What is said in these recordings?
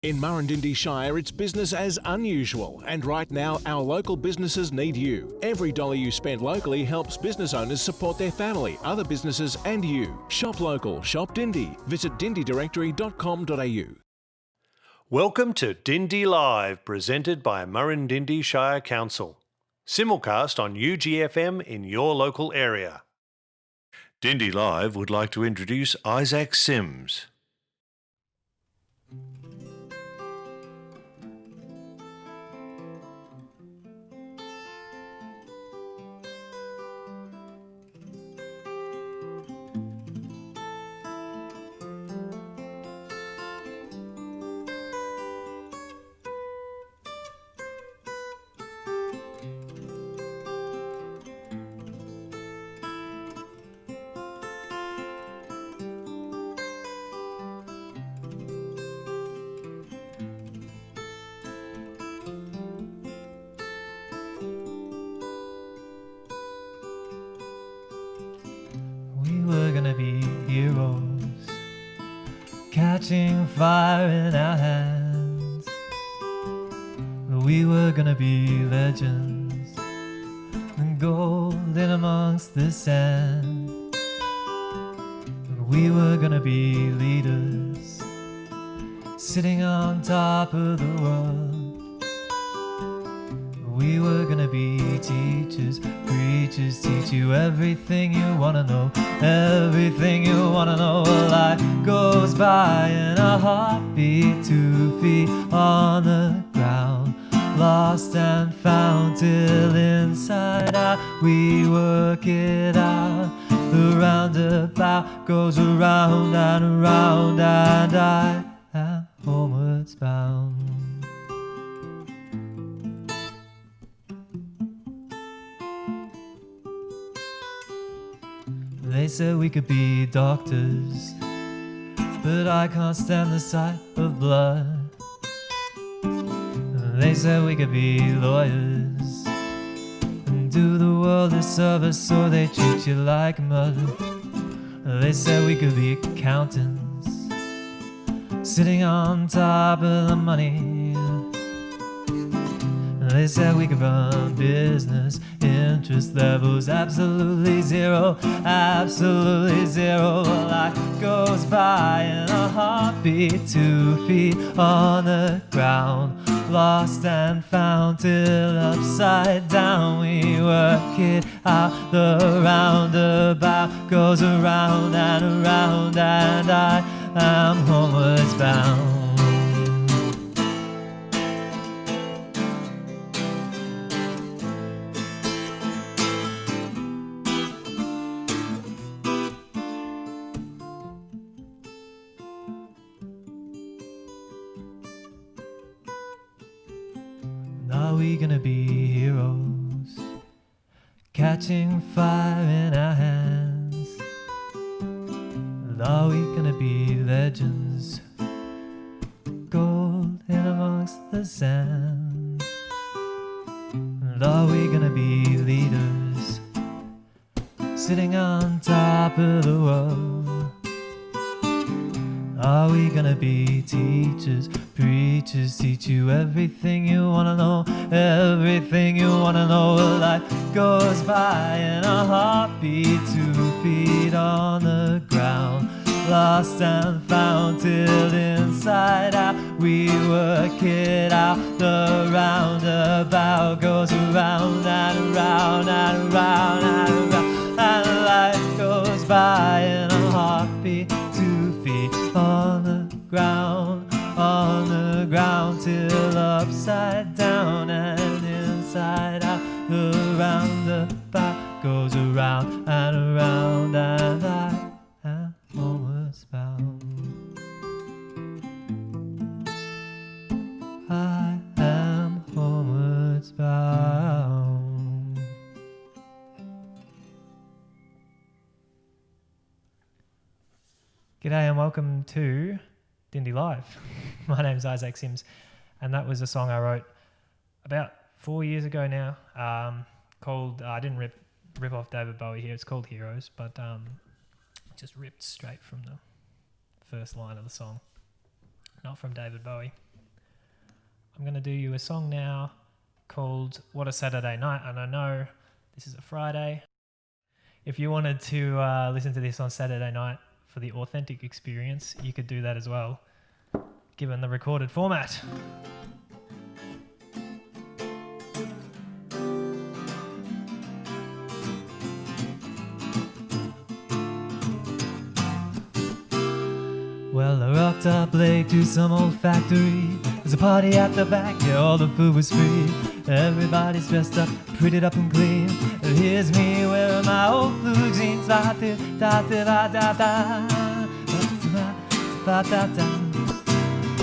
In Murrindindi Shire, it's business as unusual, and right now our local businesses need you. Every dollar you spend locally helps business owners support their family, other businesses and you. Shop local, shop Dindi. Visit dindidirectory.com.au. Welcome to Dindi Live, presented by Murrindindi Shire Council. Simulcast on UGFM in your local area. Dindi Live would like to introduce Isaac Sims. We're gonna be heroes, catching fire in our hands. We were gonna be legends, and gold in amongst the sand. We were gonna be leaders, sitting on top of the world. We were gonna be teachers, preachers, teach you everything you wanna know, everything you wanna know. Life goes by in a heartbeat, 2 feet on the ground, lost and found till inside out we work it out. The roundabout goes around and around, and I am homewards bound. They said we could be doctors, but I can't stand the sight of blood. They said we could be lawyers and do the world a service, so they treat you like mud. They said we could be accountants, sitting on top of the money. They said we could run business, interest levels absolutely zero, absolutely zero. Life goes by in a heartbeat, 2 feet on the ground, lost and found till upside down we work it out. The roundabout goes around and around, and I am homewards bound. Are we gonna be heroes, catching fire in our hands? Are we gonna be legends, gold in amongst the sand? Are we gonna be leaders, sitting on top of the world? Are we gonna be teachers, preachers, teach you everything you wanna know, everything you wanna know? Life goes by in a heartbeat, 2 feet on the ground, lost and found till inside out we work it out. The roundabout goes around and around and around and around, and life goes by in a heartbeat, 2 feet on the ground till upside down and inside out. The roundabout goes around and around, and I am homewards bound. I am homewards bound. G'day and welcome to Dindi Live. My name's Isaac Sims, and that was a song I wrote about 4 years ago now, called, I didn't rip off David Bowie here, it's called Heroes, but just ripped straight from the first line of the song, not from David Bowie. I'm going to do you a song now called What a Saturday Night, and I know this is a Friday. If you wanted to listen to this on Saturday night for the authentic experience, you could do that as well, given the recorded format. Well, I rocked up late to some old factory. There's a party at the back, yeah, all the food was free. Everybody's dressed up, prettied up and clean. And here's me wearing my old blue jeans. I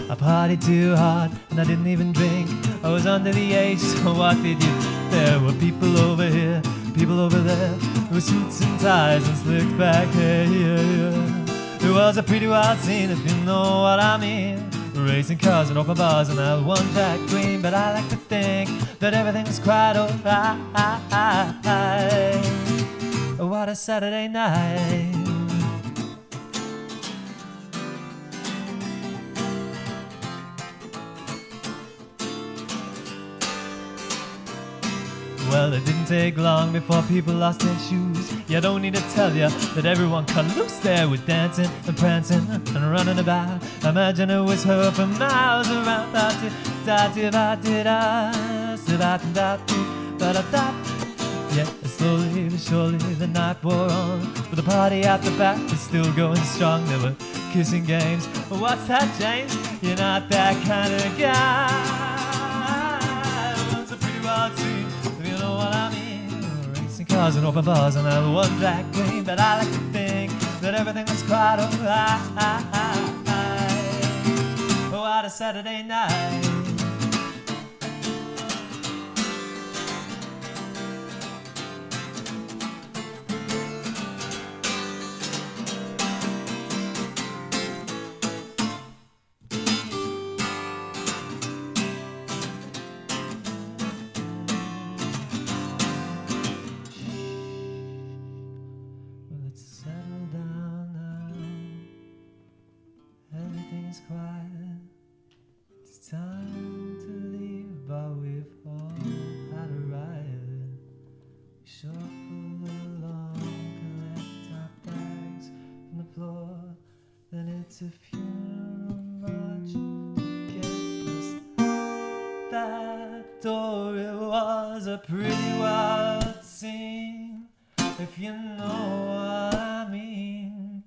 partied too hard and I didn't even drink. I was under the age, so what did you think? There were people over here, people over there, with suits and ties and slicked back hair, yeah, yeah. It was a pretty wild scene, if you know what I mean. Racing cars and open bars and that one-track queen. But I like to think that everything was quite alright. What a Saturday night. Well, it didn't take long before people lost their shoes. You don't need to tell you that everyone cut loose there, was dancing and prancing and running about. Imagine it was her for miles around. Yeah, slowly but surely the night wore on, but the party at the back was still going strong. There were kissing games. What's that, James? You're not that kind of guy. It was a pretty wild scene, if you know what I mean. Racing cars and open bars and that one drag queen. But I like to think that everything was quite alright. What a Saturday night. Everything's quiet. It's time to leave, but we've all had a ride. We shuffle along, collect our bags from the floor. Then it's a funeral march to get us out that door. It was a pretty wild scene, if you know what I mean.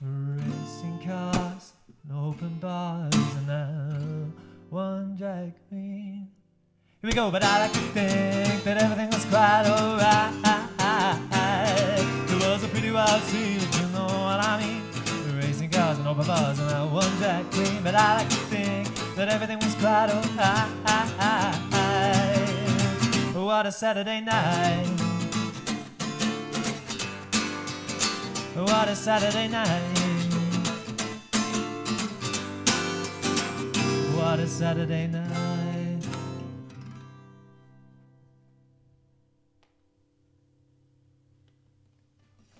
Racing cars and open bars and that one drag queen. Here we go, but I like to think that everything was quite alright. It was a pretty wild scene, if you know what I mean. Racing cars and open bars and that one drag queen. But I like to think that everything was quite alright. What a Saturday night. What a Saturday night. What a Saturday night.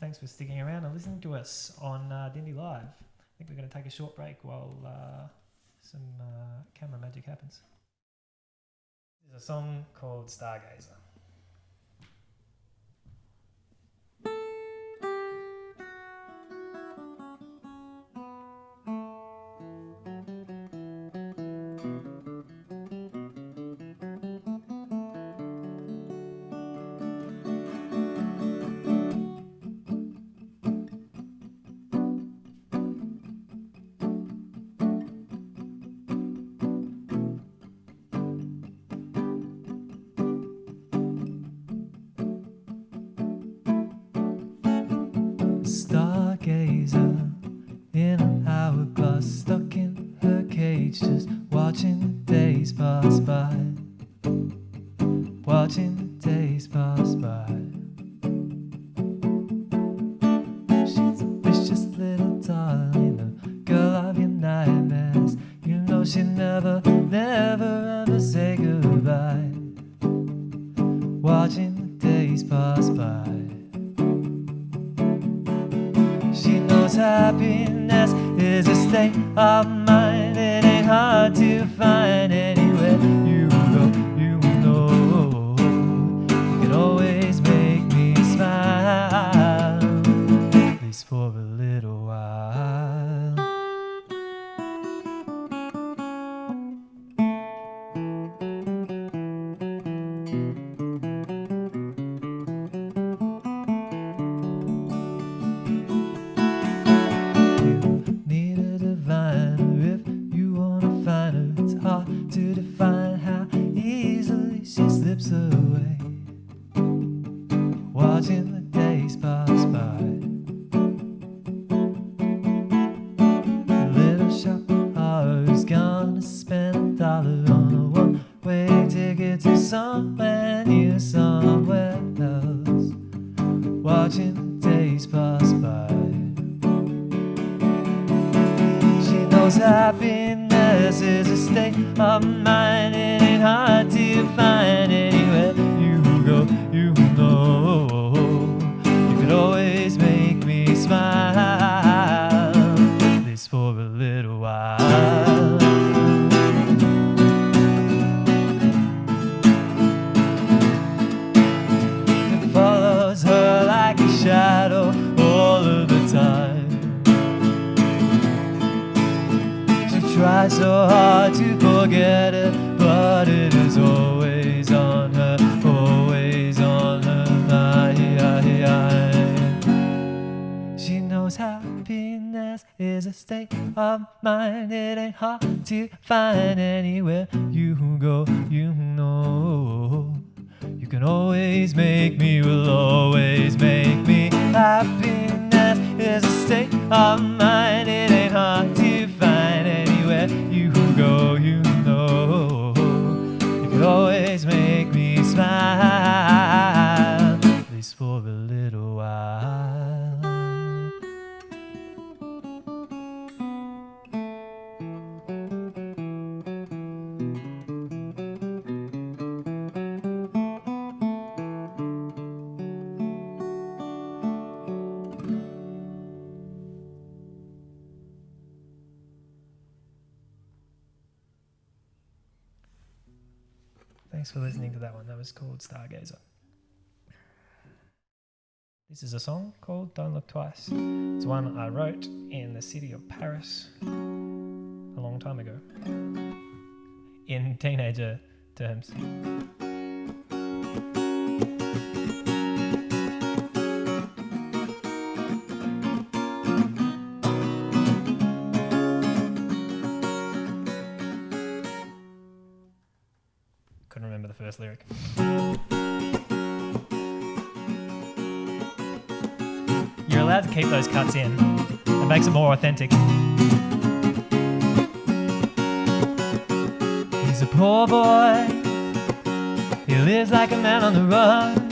Thanks for sticking around and listening to us on Dindi Live. I think we're going to take a short break while some camera magic happens. There's a song called Stargazer. Stargazer in an hourglass, stuck in her cage, just watching the days pass by. Watching the days pass by. She's a vicious little darling, the girl of your nightmares. You know she'd never, never ever say goodbye. Watching the days pass by. She knows happiness is a state of mind. It ain't hard to find anywhere. a state of mind. It ain't hard to find anywhere you go. You know you could always make me smile, at least for a little while. It follows her like a shadow all of the time. Try so hard to forget it, but it is always on her, always on her mind. She knows happiness is a state of mind. It ain't hard to find anywhere you go. You know you can always make me, will always make me. Happiness is a state of mind. It ain't hard to find anywhere you go. You know you can always make me smile, at least for a little while. Thanks for listening to that one. That was called Stargazer. This is a song called Don't Look Twice. It's one I wrote in the city of Paris a long time ago, in teenager terms. Couldn't remember the first lyric. You're allowed to keep those cuts in. It makes it more authentic. He's a poor boy. He lives like a man on the run.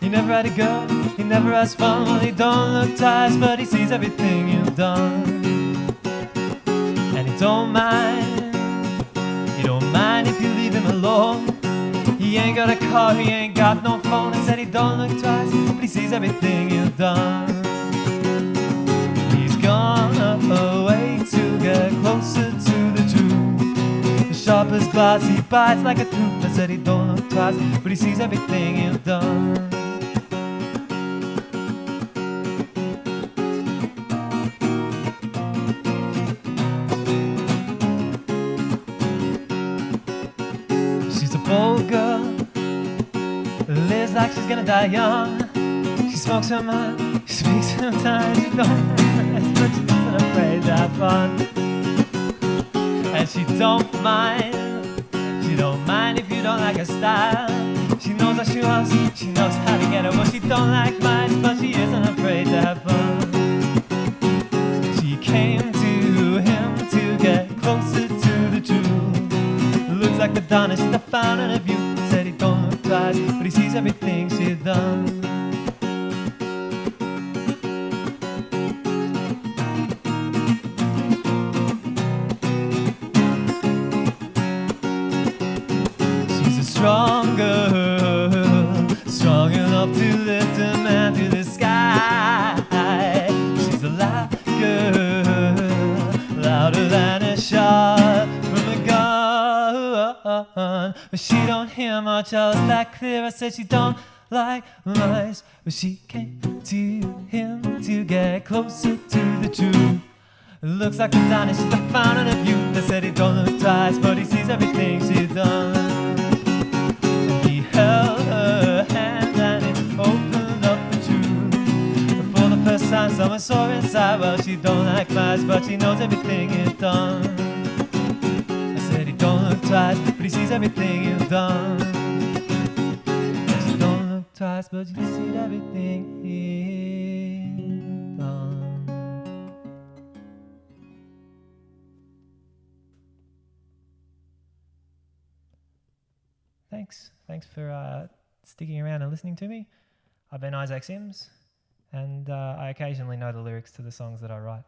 He never had a girl. He never has fun. Well, he don't look tired, but he sees everything you've done. And he don't mind. He don't mind if you leave him alone. He ain't got a car, he ain't got no phone. I said he don't look twice, but he sees everything you've done. He's gone away to get closer to the truth. The sharpest glass, he bites like a tooth. I said he don't look twice, but he sees everything you've done. Old girl lives like she's gonna die young. She smokes her mind, she speaks sometimes. She don't rest, but she's not afraid to have fun. And she don't mind if you don't like her style. She knows what she wants, she knows how to get her. Well, she don't like mine, but she isn't afraid to have fun. She came to him to get closer to the truth. Looks like Madonna, she's the fountain of youth. Said he don't look twice, but he sees everything she's done. She's a strong girl, strong enough to lift a man to the sky. She's a loud girl, louder than a shot from a gun. But she don't hear much else that clear. I said she don't like lies, but she came to him to get closer to the truth. It looks like Madonna, she's the fountain of youth. I said he don't look twice, but he sees everything she's done. And he held her hand and it opened up the truth. But for the first time someone saw inside. Well, she don't like lies, but she knows everything you've done. He don't look twice, but he sees everything you've done. Yes, you don't look twice, but you see everything you've done. Thanks for sticking around and listening to me. I've been Isaac Sims, and I occasionally know the lyrics to the songs that I write.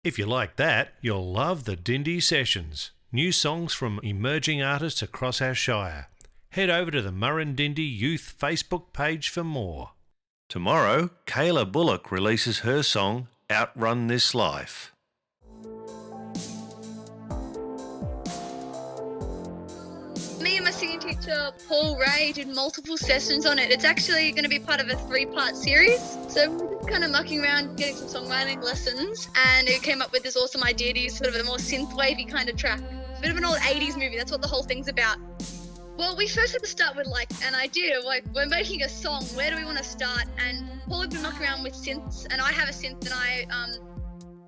If you like that, you'll love the Dindi Sessions, new songs from emerging artists across our shire. Head over to the Murrindindi Youth Facebook page for more. Tomorrow, Kayla Bullock releases her song Outrun This Life. Me and my singing teacher, Paul Ray, did multiple sessions on it. It's actually going to be part of a 3-part series. So we're just kind of mucking around, getting some songwriting lessons, and it came up with this awesome idea to use sort of a more synth-wavy kind of track. A bit of an old 80s movie, that's what the whole thing's about. Well, we first had to start with an idea of we're making a song, where do we want to start? And Paul had been mucking around with synths, and I have a synth and I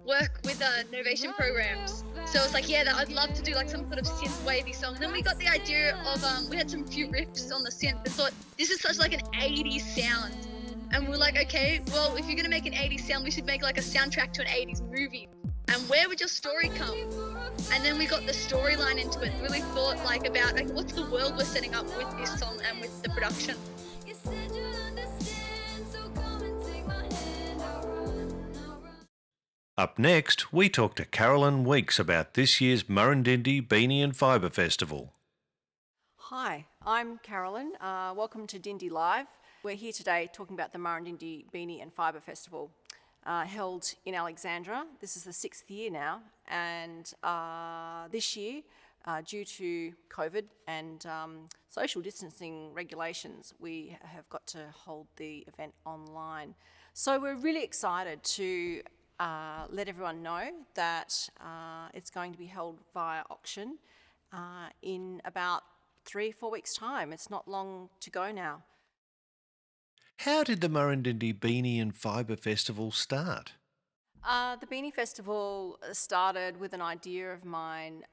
work with innovation programs. So it's I'd love to do some sort of synth wavy song. Then we got the idea of, we had some few riffs on the synth and thought, this is such an 80s sound. And we're okay, well, if you're gonna make an 80s sound, we should make a soundtrack to an 80s movie. And where would your story come? And then we got the storyline into it, really thought about what's the world we're setting up with this song and with the production. Up next, we talk to Carolyn Weeks about this year's Murrindindi Beanie and Fibre Festival. Hi, I'm Carolyn. Welcome to Dindi Live. We're here today talking about the Murrindindi Beanie and Fibre Festival, held in Alexandra. This is the 6th year now, and this year, due to COVID and social distancing regulations, we have got to hold the event online. So we're really excited to let everyone know that it's going to be held via auction in about 3-4 weeks' time. It's not long to go now. How did the Murrindindi Beanie and Fibre Festival start? The Beanie Festival started with an idea of mine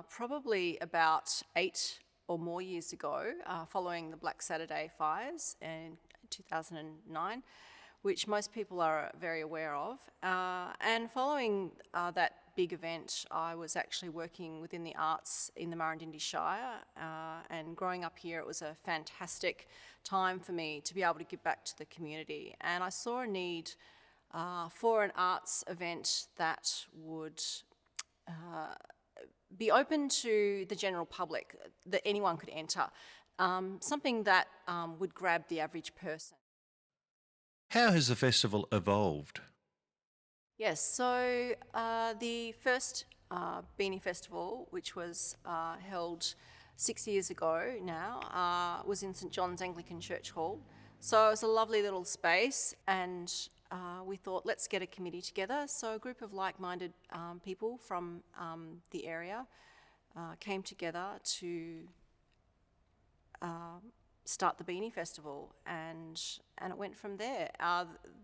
probably about 8 or more years ago, following the Black Saturday fires in 2009. Which most people are very aware of. And following that big event, I was actually working within the arts in the Murrindindi Shire, and growing up here, it was a fantastic time for me to be able to give back to the community. And I saw a need for an arts event that would be open to the general public, that anyone could enter, something that would grab the average person. How has the festival evolved? Yes, so the first Beanie Festival, which was held 6 years ago now, was in St John's Anglican Church Hall. So it was a lovely little space, and we thought, let's get a committee together. So a group of like-minded people from the area came together to start the Beanie Festival, and it went from there.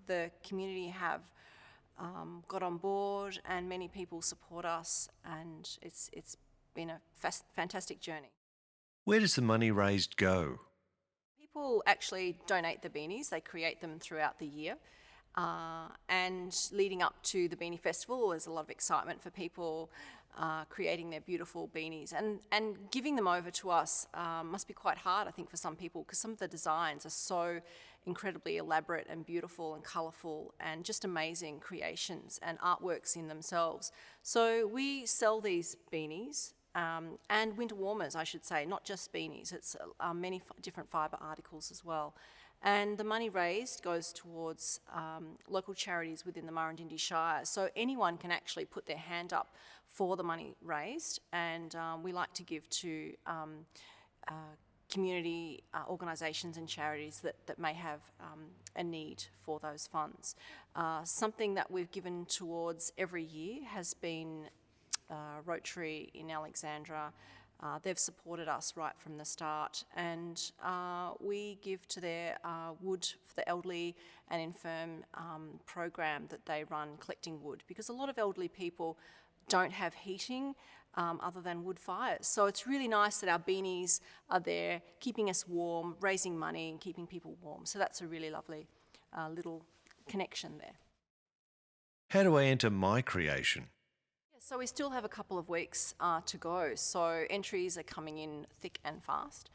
The community have got on board, and many people support us, and it's been a fantastic journey. Where does the money raised go? People actually donate the beanies. They create them throughout the year. And leading up to the Beanie Festival, there's a lot of excitement for people creating their beautiful beanies. And giving them over to us must be quite hard, I think, for some people, because some of the designs are so incredibly elaborate and beautiful and colourful and just amazing creations and artworks in themselves. So we sell these beanies and winter warmers, I should say, not just beanies. It's many different fibre articles as well. And the money raised goes towards local charities within the Murrindindi Shire. So anyone can actually put their hand up for the money raised, and we like to give to community organisations and charities that may have a need for those funds. Something that we've given towards every year has been Rotary in Alexandra. They've supported us right from the start, and we give to their wood for the elderly and infirm program that they run, collecting wood, because a lot of elderly people don't have heating other than wood fires. So it's really nice that our beanies are there, keeping us warm, raising money and keeping people warm. So that's a really lovely little connection there. How do I enter my creation? So we still have a couple of weeks to go. So entries are coming in thick and fast.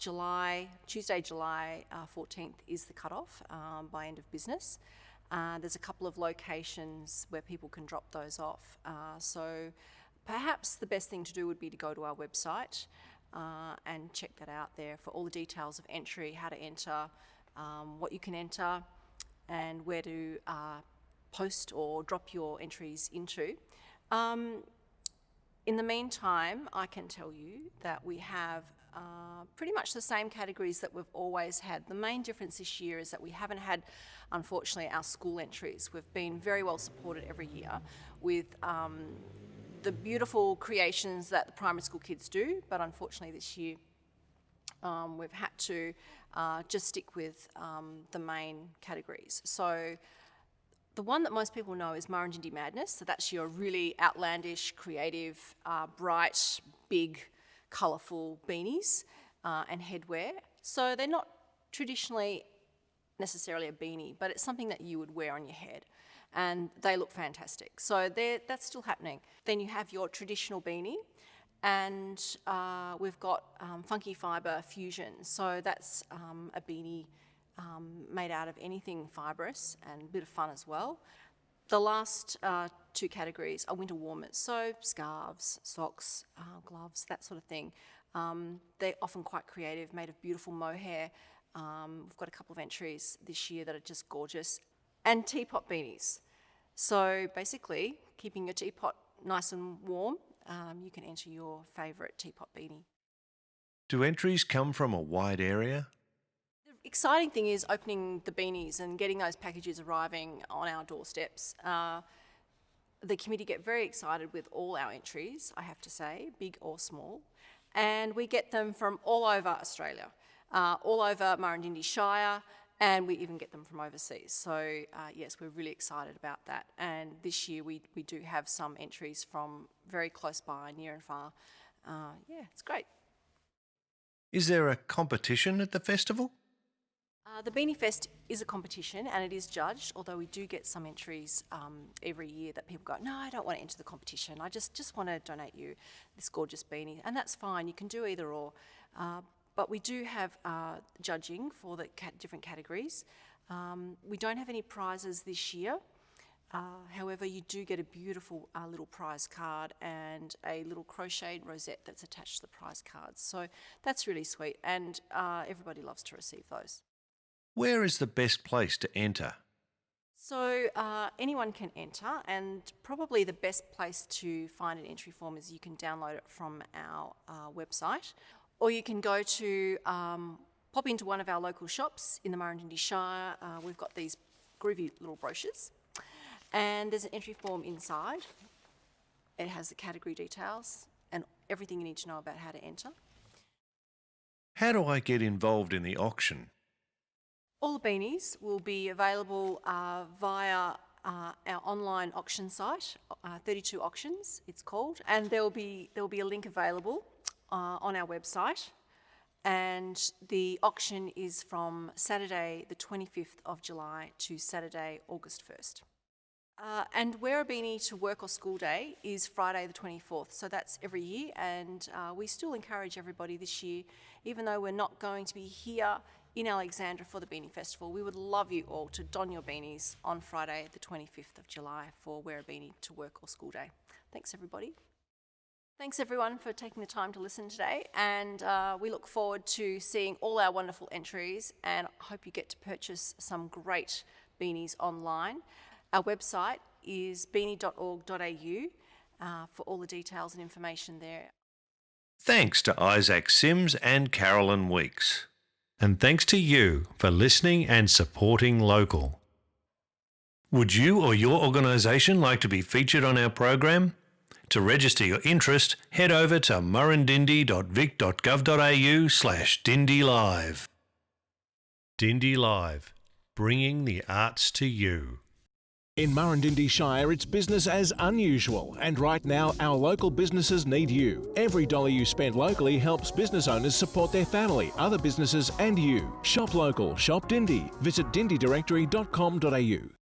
Tuesday, July 14th is the cutoff by end of business. There's a couple of locations where people can drop those off. So perhaps the best thing to do would be to go to our website and check that out there for all the details of entry, how to enter, what you can enter, and where to post or drop your entries into. In the meantime, I can tell you that we have pretty much the same categories that we've always had. The main difference this year is that we haven't had, unfortunately, our school entries. We've been very well supported every year with the beautiful creations that the primary school kids do, but unfortunately this year we've had to just stick with the main categories. So the one that most people know is Murrindindi Madness. So that's your really outlandish, creative, bright, big, colourful beanies and headwear. So they're not traditionally necessarily a beanie, but it's something that you would wear on your head. And they look fantastic. So that's still happening. Then you have your traditional beanie, and we've got funky fibre fusion. So that's a beanie made out of anything fibrous and a bit of fun as well. The last two categories are winter warmers, so scarves, socks, gloves, that sort of thing. They're often quite creative, made of beautiful mohair. We've got a couple of entries this year that are just gorgeous. And teapot beanies. So basically, keeping your teapot nice and warm, you can enter your favourite teapot beanie. Do entries come from a wide area? The exciting thing is opening the beanies and getting those packages arriving on our doorsteps. The committee get very excited with all our entries, I have to say, big or small, and we get them from all over Australia, all over Murrindindi Shire, and we even get them from overseas. So yes, we're really excited about that. And this year we do have some entries from very close by, near and far. Yeah, it's great. Is there a competition at the festival? The Beanie Fest is a competition and it is judged, although we do get some entries every year that people go, no, I don't want to enter the competition. I just want to donate you this gorgeous beanie. And that's fine, you can do either or. But we do have judging for the different categories. We don't have any prizes this year. However, you do get a beautiful little prize card and a little crocheted rosette that's attached to the prize cards. So that's really sweet, and everybody loves to receive those. Where is the best place to enter? So anyone can enter, and probably the best place to find an entry form is you can download it from our website, or you can go to pop into one of our local shops in the Murrindindi Shire. We've got these groovy little brochures, and there's an entry form inside. It has the category details and everything you need to know about how to enter. How do I get involved in the auction? All the beanies will be available via our online auction site, 32 Auctions it's called, and there will be a link available on our website, and the auction is from Saturday the 25th of July to Saturday August 1st. And Wear a Beanie to Work or School Day is Friday the 24th, so that's every year, and we still encourage everybody this year, even though we're not going to be here in Alexandra for the Beanie Festival, we would love you all to don your beanies on Friday the 25th of July for Wear a Beanie to Work or School Day. Thanks everybody. Thanks everyone for taking the time to listen today, and we look forward to seeing all our wonderful entries, and I hope you get to purchase some great beanies online. Our website is beanie.org.au for all the details and information there. Thanks to Isaac Sims and Carolyn Weeks. And thanks to you for listening and supporting local. Would you or your organisation like to be featured on our program? To register your interest, head over to murrindindi.vic.gov.au/Dindi Live. Dindi Live, bringing the arts to you. In Murrindindi Shire, it's business as unusual, and right now our local businesses need you. Every dollar you spend locally helps business owners support their family, other businesses and you. Shop local, shop Dindi. Visit dindidirectory.com.au.